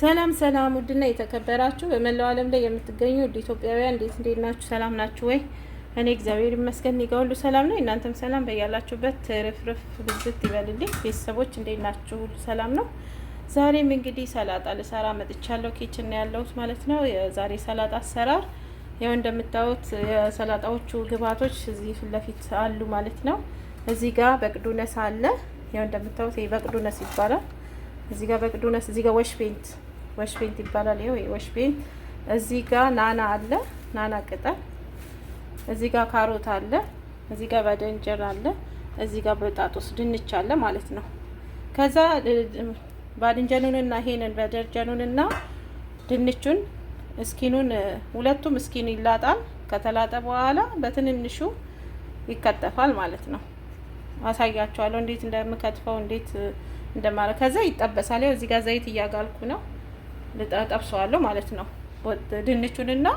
ሰላም ሰላም ውድና የተከበራችሁ በመላው ዓለም ላይ የምትገኙ ውድ ኢትዮጵያውያን እንዴት ናችሁ? ሰላም ናችሁ ወይ? እኔ እግዚአብሔር ይመስገን እኔ ጋር ሁሉ ሰላም ነው። እናንተም ሰላም በያላችሁበት ትርፍርፍ ብዝት ይበልልኝ። ቤተሰቦች እንዴት ናችሁ? ሁሉ ሰላም ነው። ዛሬም እንግዲህ ሰላጣ ልሰራ መጥቻለሁ። ኪችን ነው ያለሁት ማለት ነው። የዛሬ ሰላጣ አሰራር ያው እንደምታዩት የሰላጣዎቹ ግብአቶች እዚህ ፊት ለፊት አሉ ማለት ነው። እዚህ ጋር በቅዱነስ አለ። ያው እንደምታዩት ይሄ በቅዱነስ ይባላል። እዚህ ጋር በቅዱነስ፣ እዚህ ጋር ወሽ ፔንት ይባላል። ይሄ ወሽ ፔንት። እዚህ ጋር ናና አለ፣ ናና ቅጠል። እዚህ ጋር ካሮት አለ። እዚህ ጋር ባድንጀር አለ። እዚህ ጋር በጣጦስ ድንች አለ ማለት ነው። ከዛ ባድንጀሩንና ይሄንን ባድንጀሩንና ድንቹን እስኪኑን ሁለቱም እስኪኑ ይላጣል። ከተላጠ በኋላ በትንንሹ ይከተፋል ማለት ነው። አሳያችኋለሁ እንዴት እንደምከትፈው እንዴት እንደማረ። ከዛ ይጠበሳል። ያው እዚህ ጋር ዘይት እያጋልኩ ነው፣ ልጠብሰዋለሁ ማለት ነው። ድንቹንና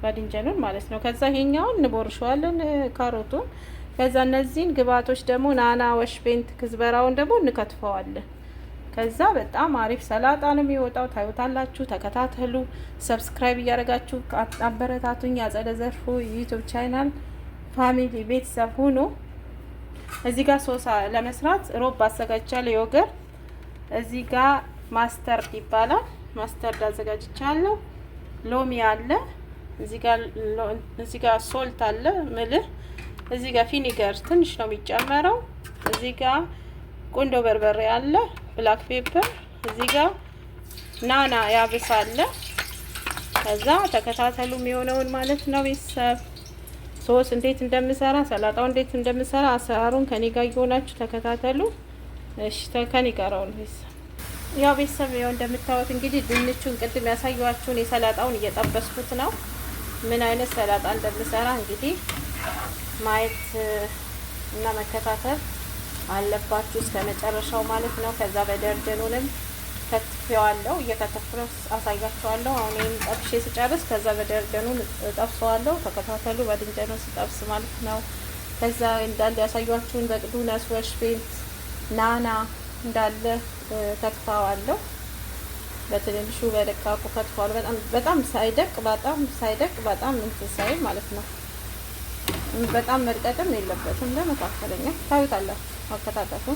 ባድንጀሩን ማለት ነው። ከዛ ይሄኛውን እንቦርሸዋለን ካሮቱን። ከዛ እነዚህን ግብአቶች ደግሞ ናና፣ ወሽ ፔንት፣ ክዝበራውን ደግሞ እንከትፈዋለን። ከዛ በጣም አሪፍ ሰላጣ ነው የሚወጣው። ታዩታላችሁ። ተከታተሉ። ሰብስክራይብ እያደረጋችሁ አበረታቱኝ። አጸደ ዘርፉ ዩቲዩብ ቻናል ፋሚሊ ቤተሰብ ሁኑ። እዚህ ጋር ሶሳ ለመስራት ሮብ አዘጋጅቻለሁ። ዮገር እዚህ ጋር ማስተርድ ይባላል። ማስተርድ አዘጋጅቻለሁ። ሎሚ አለ። እዚህ ጋር ሶልት አለ ምልህ። እዚህ ጋር ፊኒገር ትንሽ ነው የሚጨመረው። እዚህ ጋር ቁንዶ በርበሬ አለ፣ ብላክ ፔፐር። እዚህ ጋር ናና ያብስ አለ። ከዛ ተከታተሉ የሚሆነውን ማለት ነው ቤተሰብ። ሶስ እንዴት እንደምሰራ ሰላጣው እንዴት እንደምሰራ አሰራሩን ከኔ ጋር እየሆናችሁ ተከታተሉ። እሺ ከኔ ጋር ነው ቤተሰብ። ያው ቤተሰብ ያው እንደምታዩት እንግዲህ ድንቹን ቅድም ያሳየኋችሁን የሰላጣውን እየጠበስኩት ነው። ምን አይነት ሰላጣ እንደምሰራ እንግዲህ ማየት እና መከታተል አለባችሁ እስከ መጨረሻው ማለት ነው። ከዛ በደርጀኑንም ከትፌዋለሁ፣ እየከተፍኩ አሳያችኋለሁ። አሁን ይሄን ጠብሼ ስጨርስ ከዛ በደርጀኑን ጠብሰዋለሁ። ተከታተሉ። ባድንጀሩን ስጠብስ ማለት ነው። ከዛ እንዳለ ያሳያችሁን በቅዱነስ፣ ወሽ ፔንት፣ ናና እንዳለ ከትፋዋለሁ። በትንንሹ በደቃቁ ከትፋዋለሁ። በጣም ሳይደቅ በጣም እንትን ሳይል ማለት ነው። በጣም መድቀቅም የለበትም። ለመካከለኛ ታዩታላችሁ አከታተፉ።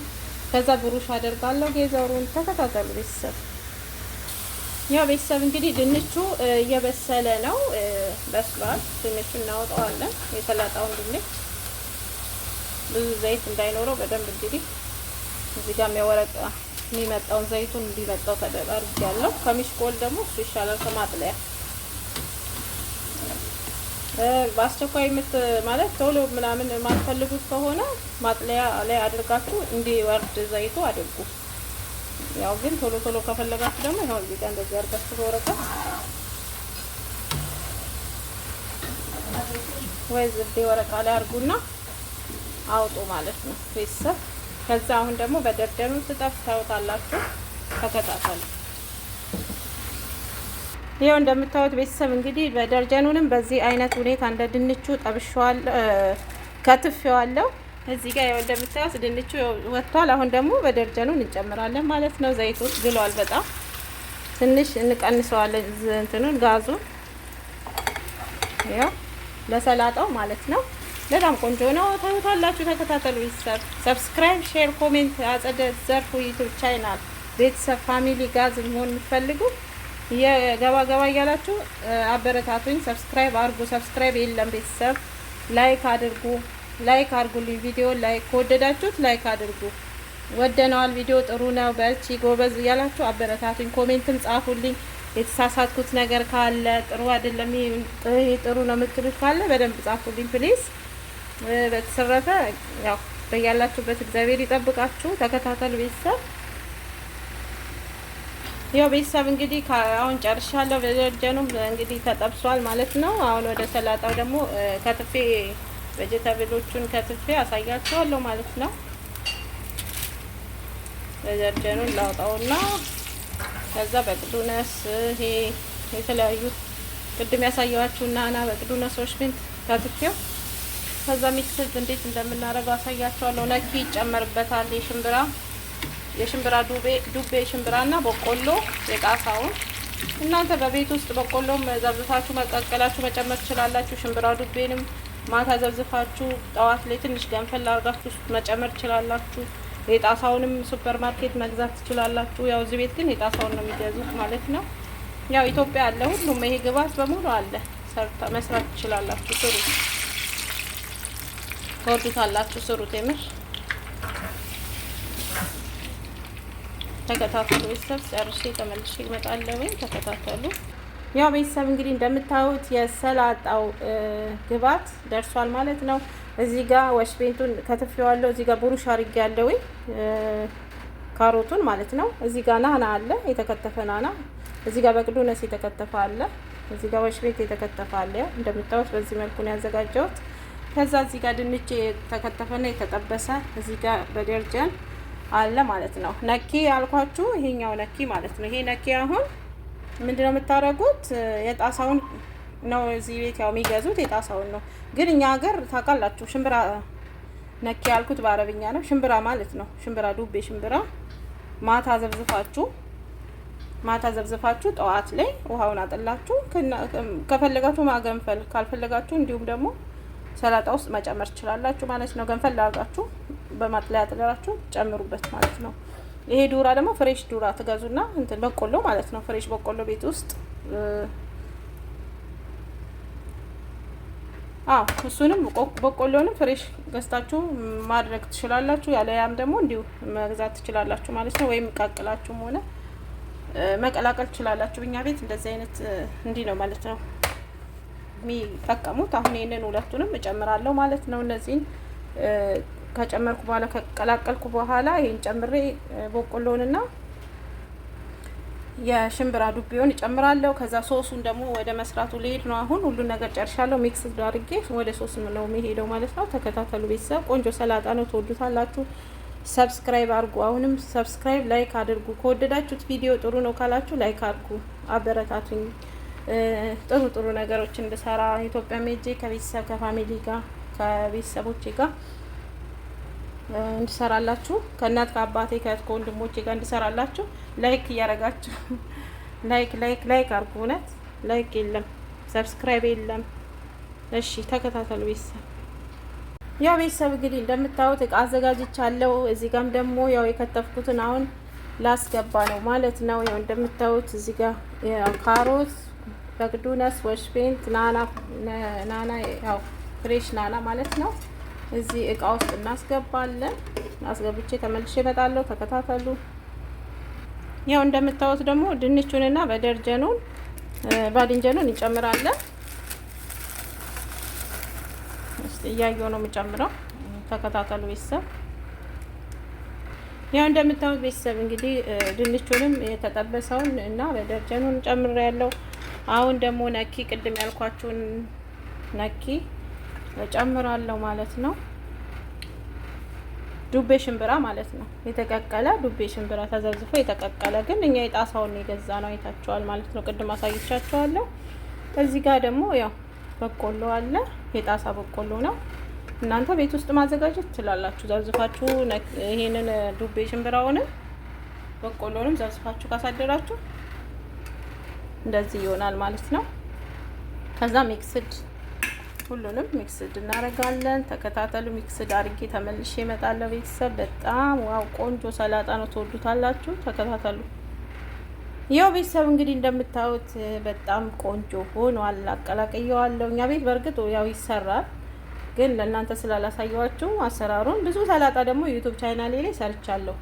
ከዛ ብሩሽ አደርጋለሁ። ጌዘሩን ተከታተሉ ቤተሰብ። ያው ቤተሰብ እንግዲህ ድንቹ እየበሰለ ነው፣ በስሏል። ድንቹን እናወጣዋለን። የሰላጣውን ድንች ብዙ ዘይት እንዳይኖረው በደንብ እንግዲህ እዚህ ጋር የሚመጣውን ዘይቱን እንዲመጣው ተደርጓለሁ። ከሚሽቆል ደግሞ እሱ ይሻላል ከማጥለያ። በአስቸኳይ ማለት ቶሎ ምናምን የማትፈልጉት ከሆነ ማጥለያ ላይ አድርጋችሁ እንዲወርድ ዘይቱ አድርጉ። ያው ግን ቶሎ ከፈለጋችሁ ደግሞ ይሄው እዚህ ጋር እንደዚህ አድርጋችሁ ወረቀት ወይ ዝዴ ወረቃ ላይ አድርጉና አውጡ ማለት ነው ቤተሰብ። ከዛ አሁን ደግሞ በደርጀኑን ትጠብታውታላችሁ። ተከታተሉ። ይሄው እንደምታዩት ቤተሰብ እንግዲህ በደርጀኑንም በዚህ አይነት ሁኔታ እንደ ድንቹ ጠብሼዋለሁ፣ ከትፌዋለሁ። እዚህ ጋር ያው እንደምታዩት ድንቹ ወጥቷል። አሁን ደግሞ በደርጀኑን እንጨምራለን ማለት ነው። ዘይቱ ግሏል። በጣም ትንሽ እንቀንሰዋለን እንትኑን ጋዙን። ያው ለሰላጣው ማለት ነው። በጣም ቆንጆ ነው። ታዩታላችሁ። ተከታተሉ ቤተሰብ። ሰብስክራይብ፣ ሼር፣ ኮሜንት አጸደ ዘርፉ ዩቲዩብ ቻናል ቤተሰብ ፋሚሊ ጋዝ መሆን የምትፈልጉ የገባ እያላችሁ አበረታቱኝ። ሰብስክራይብ አድርጉ። ሰብስክራይብ የለም ቤተሰብ። ላይክ አድርጉልኝ። ቪዲዮ ላይክ ከወደዳችሁት ላይክ አድርጉ። ወደነዋል፣ ቪዲዮ ጥሩ ነው፣ በርቺ ጎበዝ እያላችሁ አበረታቱኝ። ኮሜንትም ጻፉልኝ። የተሳሳትኩት ነገር ካለ ጥሩ አይደለም ጥሩ ነው የምትሉት ካለ በደንብ ጻፉልኝ ፕሊዝ። በተሰረፈ ያው በያላችሁበት እግዚአብሔር ይጠብቃችሁ። ተከታተሉ ቤተሰብ። ያው ቤተሰብ እንግዲህ አሁን ጨርሻለሁ። በደርጀኑም እንግዲህ ተጠብሷል ማለት ነው። አሁን ወደ ሰላጣው ደግሞ ከትፌ ቬጀታብሎቹን ከትፌ አሳያችኋለሁ ማለት ነው። በደርጀኑን ላውጣውና ከዛ በቅዱነስ ይሄ የተለያዩ ቅድም ያሳየኋችሁ ናና በቅዱነስ ወሽ ፔንት ከትፌው ከዛ ሚክስ እንዴት እንደምናደርገው አሳያችኋለሁ። ነኪ ይጨመርበታል የሽምብራ የሽምብራ ዱቤ ሽምብራና በቆሎ የጣሳውን እናንተ በቤት ውስጥ በቆሎም ዘብዝፋችሁ መቀቀላችሁ መጨመር ትችላላችሁ። ሽምብራ ዱቤንም ማታ ዘብዝፋችሁ ጠዋት ላይ ትንሽ ገንፈል አድርጋችሁ መጨመር ትችላላችሁ። የጣሳውንም ሱፐር ማርኬት መግዛት ትችላላችሁ። ያው እዚህ ቤት ግን የጣሳውን ነው የሚገዙት ማለት ነው። ያው ኢትዮጵያ አለ ሁሉም ይሄ ግብአት በሙሉ አለ። መስራት ትችላላችሁ። ስሩ፣ ትወዱታላችሁ። ስሩት የምር ተከታተሉ። ቤተሰብ ጨርሼ ተመልሼ እመጣለሁ። ተከታተሉ። ያው ቤተሰብ እንግዲህ እንደምታዩት የሰላጣው ግብአት ደርሷል ማለት ነው። እዚህ ጋር ወሽቤንቱን ከትፌዋለሁ። እዚህ ጋር ቡሩሽ አድርጌያለሁ ካሮቱን ማለት ነው። እዚህ ጋር ናና አለ የተከተፈ ናና። እዚህ ጋር በቅዱነስ የተከተፈ አለ። እዚህ ጋር ወሽቤንት የተከተፈ አለ። እንደምታዩት በዚህ መልኩ ነው ያዘጋጀሁት። ከዛ እዚህ ጋር ድንች የተከተፈና የተጠበሰ እዚህ ጋር በደርጀን አለ ማለት ነው። ነኪ ያልኳችሁ ይሄኛው ነኪ ማለት ነው። ይሄ ነኪ አሁን ምንድነው የምታደርጉት? የጣሳውን ነው እዚህ ቤት ያው የሚገዙት የጣሳውን ነው። ግን እኛ ሀገር ታውቃላችሁ ሽምብራ ነኪ ያልኩት በአረብኛ ነው። ሽምብራ ማለት ነው። ሽምብራ ዱቤ ሽምብራ ማታ ዘብዝፋችሁ ጠዋት ላይ ውሃውን አጥላችሁ ከፈለጋችሁ ማገንፈል ካልፈለጋችሁ እንዲሁም ደግሞ ሰላጣ ውስጥ መጨመር ትችላላችሁ ማለት ነው። ገንፈል አድርጋችሁ በማጥለያ አጥላችሁ ጨምሩበት ማለት ነው። ይሄ ዱራ ደግሞ ፍሬሽ ዱራ ትገዙና እንትን በቆሎ ማለት ነው። ፍሬሽ በቆሎ ቤት ውስጥ እሱንም በቆሎንም ፍሬሽ ገዝታችሁ ማድረግ ትችላላችሁ። ያለያም ደግሞ እንዲሁ መግዛት ትችላላችሁ ማለት ነው። ወይም ቀቅላችሁም ሆነ መቀላቀል ትችላላችሁ። እኛ ቤት እንደዚህ አይነት እንዲህ ነው ማለት ነው የሚጠቀሙት። አሁን ይሄንን ሁለቱንም እጨምራለሁ ማለት ነው። እነዚህን ከጨመርኩ በኋላ ከቀላቀልኩ በኋላ ይሄን ጨምሬ በቆሎንና የሽምብራ ዱቤውን እጨምራለሁ። ከዛ ሶሱን ደግሞ ወደ መስራቱ ልሄድ ነው። አሁን ሁሉን ነገር ጨርሻለሁ። ሚክስ አድርጌ ወደ ሶስ ነው የሚሄደው ማለት ነው። ተከታተሉ ቤተሰብ። ቆንጆ ሰላጣ ነው፣ ትወዱታላችሁ። ሰብስክራይብ አድርጉ። አሁንም ሰብስክራይብ፣ ላይክ አድርጉ። ከወደዳችሁት ቪዲዮ ጥሩ ነው ካላችሁ ላይክ አድርጉ፣ አበረታቱኝ። ጥሩ ነገሮችን እንድሰራ ኢትዮጵያ ሜጄ ከቤተሰብ ከፋሚሊ ጋር ከቤተሰቦቼ ጋር እንድሰራላችሁ ከእናት ከአባቴ ከወንድሞቼ ጋር እንድሰራላችሁ ላይክ እያረጋችሁ ላይክ አድርጉ። እውነት ላይክ የለም ሰብስክራይብ የለም። እሺ ተከታተሉ ቤተሰብ። ያው ቤተሰብ እንግዲህ እንደምታዩት እቃ አዘጋጅቻለሁ። እዚህ ጋርም ደግሞ ያው የከተፍኩትን አሁን ላስገባ ነው ማለት ነው። ያው እንደምታዩት እዚህ ጋር ካሮት፣ በቅዱነስ፣ ወሽቤንት፣ ናና ያው ፍሬሽ ናና ማለት ነው። እዚህ እቃ ውስጥ እናስገባለን። አስገብቼ ተመልሼ እመጣለሁ። ተከታተሉ። ያው እንደምታዩት ደግሞ ድንቹንና ባድንጀኑን እንጨምራለን። እስቲ እያየሁ ነው የምጨምረው። ተከታተሉ ቤተሰብ። ያው እንደምታዩት ቤተሰብ እንግዲህ ድንቹንም የተጠበሰውን እና በደርጀኑን ጨምሬያለሁ። አሁን ደግሞ ነኪ ቅድም ያልኳችሁን ነኪ እጨምራለሁ ማለት ነው። ዱቤ ሽምብራ ማለት ነው። የተቀቀለ ዱቤ ሽምብራ ተዘብዝፎ የተቀቀለ ግን እኛ የጣሳውን የገዛ ነው። አይታችኋል ማለት ነው። ቅድም አሳይቻችኋለሁ። እዚህ ጋር ደግሞ ያው በቆሎ አለ። የጣሳ በቆሎ ነው። እናንተ ቤት ውስጥ ማዘጋጀት ትችላላችሁ። ዘብዝፋችሁ ይሄንን ዱቤ ሽምብራውንም በቆሎንም ዘብዝፋችሁ ካሳደራችሁ እንደዚህ ይሆናል ማለት ነው። ከዛ ሁሉንም ሚክስድ እናደርጋለን። ተከታተሉ። ሚክስድ አድርጌ ተመልሼ እመጣለሁ ቤተሰብ። በጣም ዋው ቆንጆ ሰላጣ ነው፣ ትወዱታላችሁ። ተከታተሉ። ያው ቤተሰብ እንግዲህ እንደምታዩት በጣም ቆንጆ ሆኗል። አቀላቅየዋለሁ። እኛ ቤት በእርግጥ ያው ይሰራል፣ ግን ለእናንተ ስላላሳየዋችሁ አሰራሩን ብዙ ሰላጣ ደግሞ ዩቲዩብ ቻናሌ ላይ ሰርቻለሁ።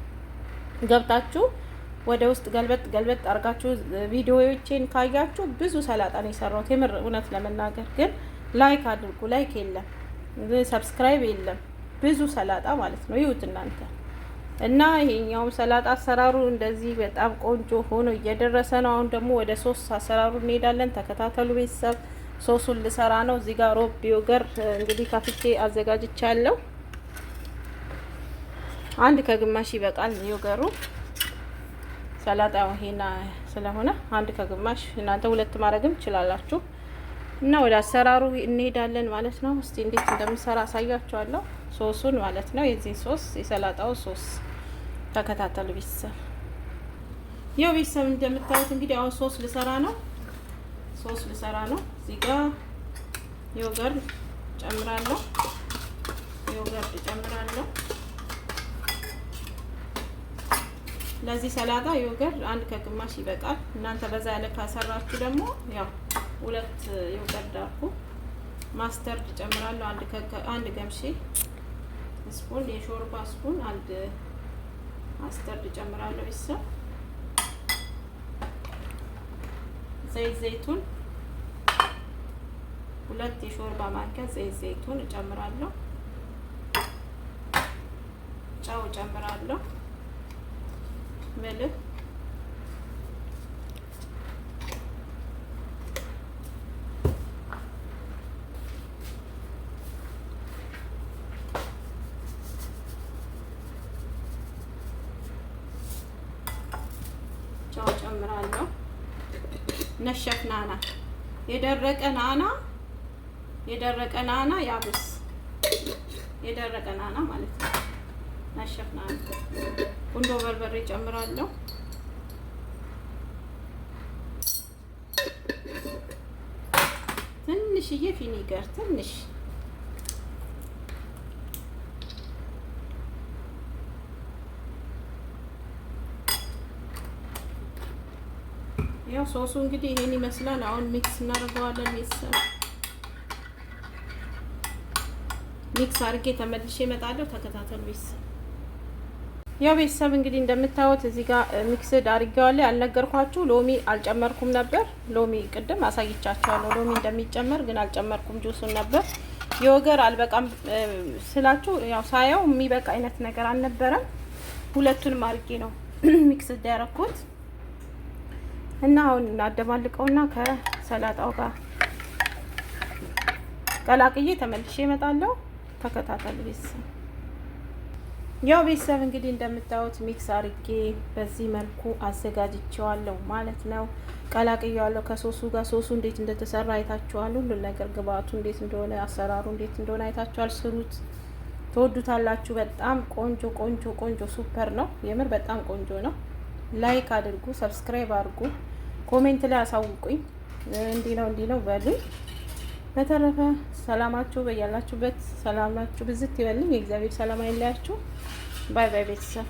ገብታችሁ ወደ ውስጥ ገልበጥ አድርጋችሁ ቪዲዮዎቼን ካያችሁ ብዙ ሰላጣ ነው የሰራሁት። የምር እውነት ለመናገር ግን ላይክ አድርጉ። ላይክ የለም፣ ሰብስክራይብ የለም። ብዙ ሰላጣ ማለት ነው። ይሁት እናንተ እና ይሄኛውም ሰላጣ አሰራሩ እንደዚህ በጣም ቆንጆ ሆኖ እየደረሰ ነው። አሁን ደግሞ ወደ ሶስ አሰራሩ እንሄዳለን። ተከታተሉ ቤተሰብ። ሶሱን ልሰራ ነው። እዚህ ጋር ሮብ ዮገርት እንግዲህ ካፍቼ አዘጋጅቻለሁ። አንድ ከግማሽ ይበቃል ዮገሩ። ሰላጣው ይሄና ስለሆነ አንድ ከግማሽ፣ እናንተ ሁለት ማድረግም ትችላላችሁ። እና ወደ አሰራሩ እንሄዳለን ማለት ነው። እስቲ እንዴት እንደምሰራ አሳያችኋለሁ። ሶሱን ማለት ነው። የዚህ ሶስ የሰላጣው ሶስ ተከታተሉ ቤተሰብ። ያው ቤተሰብ እንደምታዩት እንግዲህ አሁን ሶስ ልሰራ ነው። እዚህ ጋር ዮገርት ጨምራለሁ። ለዚህ ሰላጣ ዮገርት አንድ ከግማሽ ይበቃል። እናንተ በዛ ያለ ካሰራችሁ ደግሞ ያው 2 ዮገርት ዳርኩ። ማስተርድ ጨምራለሁ አንድ ገምሼ ስፑን የሾርባ ስፑን አንድ ማስተርድ ጨምራለሁ። ቤተሰብ ዘይቱን 2 የሾርባ ማንኪያ ዘይቱን እጨምራለሁ። ጨው እጨምራለሁ። መልክ ጨው ጨምራለሁ። ነሸፍ ናና የደረቀ ናና ያብስ የደረቀ ናና ማለት ነው። ነሸፍ ናና ቁንዶ በርበሬ ጨምራለሁ። ትንሽዬ ቪኒገር ትንሽ ያው ሶሱ እንግዲህ ይሄን ይመስላል። አሁን ሚክስ እናደርገዋለን። ሚክስ አድርጌ ተመልሼ እመጣለሁ። ተከታተሉ ቤተሰብ። ያው ቤተሰብ እንግዲህ እንደምታዩት እዚህ ጋር ሚክስድ አድርጌዋለሁ። ያልነገርኳችሁ ሎሚ አልጨመርኩም ነበር። ሎሚ ቅድም አሳይቻችኋለሁ ሎሚ እንደሚጨመር ግን አልጨመርኩም። ጁሱን ነበር ዮገር አልበቃም ስላችሁ ያው ሳየው የሚበቃ አይነት ነገር አልነበረም። ሁለቱንም አድርጌ ነው ሚክስድ ያደረኩት እና አሁን እናደባልቀውና ከሰላጣው ጋር ቀላቅዬ ተመልሼ እመጣለሁ። ተከታተሉ ቤተሰብ። ያው ቤተሰብ እንግዲህ እንደምታዩት ሚክስ አድርጌ በዚህ መልኩ አዘጋጅቼዋለሁ ማለት ነው። ቀላቅዬዋለሁ ከሶሱ ጋር። ሶሱ እንዴት እንደተሰራ አይታችኋል። ሁሉን ነገር ግብአቱ እንዴት እንደሆነ አሰራሩ እንዴት እንደሆነ አይታችኋል። ስሩት፣ ትወዱታላችሁ። በጣም ቆንጆ ሱፐር ነው። የምር በጣም ቆንጆ ነው። ላይክ አድርጉ፣ ሰብስክራይብ አድርጉ፣ ኮሜንት ላይ አሳውቁኝ። እንዲህ ነው በሉኝ። በተረፈ ሰላማችሁ በያላችሁበት ሰላማችሁ ብዝት ይበልኝ። የእግዚአብሔር ሰላም አይለያችሁ። ባይ ባይ ቤተሰብ።